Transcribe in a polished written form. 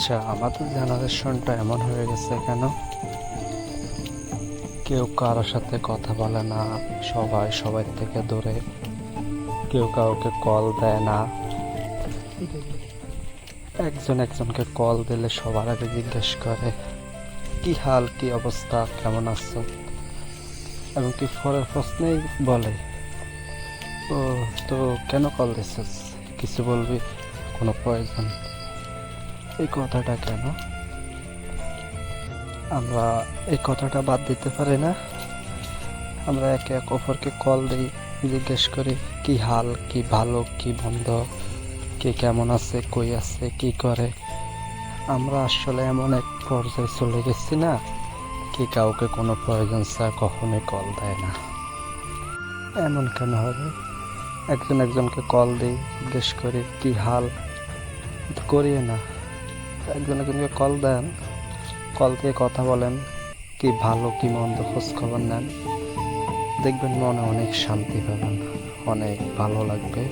আচ্ছা, আমাদের জেনারেশনটা এমন হয়ে গেছে কেন? কেউ কারোর সাথে কথা বলে না, সবাই সবার থেকে দূরে, কেউ কাউকে কল দেয় না। একজন একজনকে কল দিলে সবার আগে জিজ্ঞেস করে কি হাল, কি অবস্থা, কেমন আছো, এবং কি পরের প্রশ্নেই বলে ও তো কেন কল দিছিস, কিছু বলবি, কোনো প্রয়োজন? এই কথাটা কেন? আমরা এই কথাটা বাদ দিতে পারি না? আমরা একে অপরকে কল দিই, জিজ্ঞেস করি কি হাল, কি ভালো, কি মন্দ, কে কেমন আছে, কই আছে, কি করে। আমরা আসলে এমন এক পর্যায়ে চলে গেছি না, কি কাউকে কোনো প্রয়োজন ছাড়া কখনোই কল দেয় না। এমন কেন হবে? একজন একজনকে কল দিই, জিজ্ঞেস করি কি হাল, কিন্তু করিয়ে না। একজন একজনকে কল দেন, কল দিয়ে কথা বলেন, কি ভালো কি মন্দ খোঁজ খবর নেন, দেখবেন মনে অনেক শান্তি পাবেন, অনেক ভালো লাগবে।